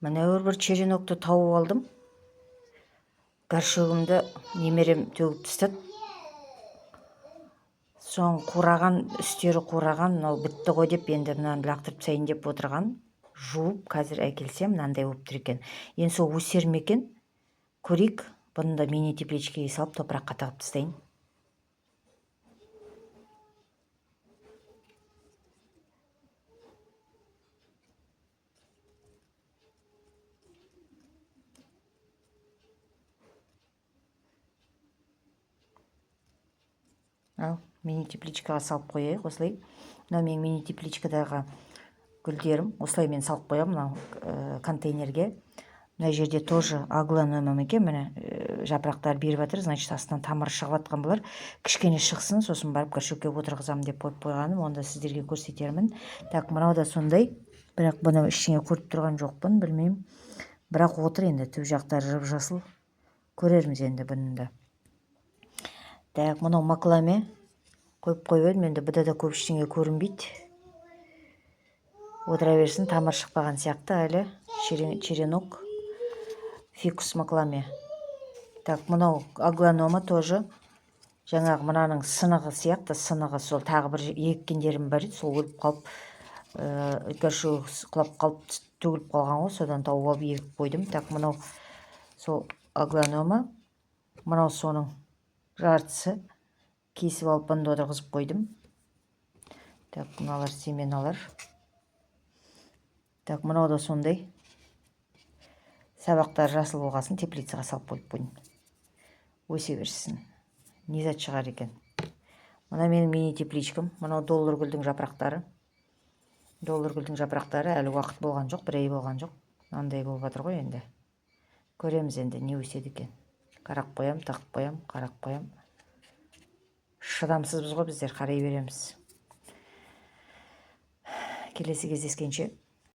Міне бір черенокты тауып алдым. Горшогымды немерем төгіп тастады. Соң қураған, үстері қураған, мынау бітті ғой деп, енді мынаны лақтырып тастайын деп отырған. Жуып, қазір әкелсем, мынандай болып тұр екен. Енді сол өсер ме екен? Көрейік. Бұны да мини тепличкеге салып, топыраққа тығып тастайын. Ал, мини тепличкаға салып қояйық, осылай. Мынау менің мини тепличкадағы гүлдерім. Осылай мен салып қоямын мынау контейнерге. Мына жерде тоже аглонома екен, міне жапырақтар беріп жатыр, значит астынан тамыры шығып жатқан болар. Кішкене шықсын, сосын барып горшокке отырғызамын деп қойып қойғаным, онда сіздерге көрсетермін. Так, мынау да сондай, бірақ бұны ішіне көріп тұрған жоқпын, білмеймін. Бірақ отыр енді, түп жақтары жып-жасыл. Көрерміз енді бұны да. Так, мынау макламе қойып едім, енді бұда да көп ештеңе көрінбейді. Отыра берсін, тамыр шықпаған сияқты әлі. Черенок. Фикус макламе. Так, мынау аглонома тоже. Жаңағы мынаның сынығы сияқты, сынығы сол тағы бір еккендерім бар еді, сол өліп қалып, горшок құлап қалып, төгіліп қалған ғой, содан тауып алып егіп қойдым. Так, мынау сол аглонома. Мынау соның жартысы. Кесіп алып бұны отырғызып қойдым. Так, мыналар семеналар. Так, мынау да сондай. Сабақтар жасыл болғасын, теплицаға салып қойып қойдым. Өсе берсін. Низат шығар екен. Мына менің мини тепличкам. Мынау доллар гүлдің жапырақтары. Доллар гүлдің жапырақтары әлі уақыт болған жоқ, бір ай болған жоқ. Мынандай болып жатыр ғой енді. Көреміз енді не өседі екен. Қарап қоям, тығып қоям, қарап қоям. Шыдамсызбыз ғой біздер, қарай береміз. Келесі кездескенше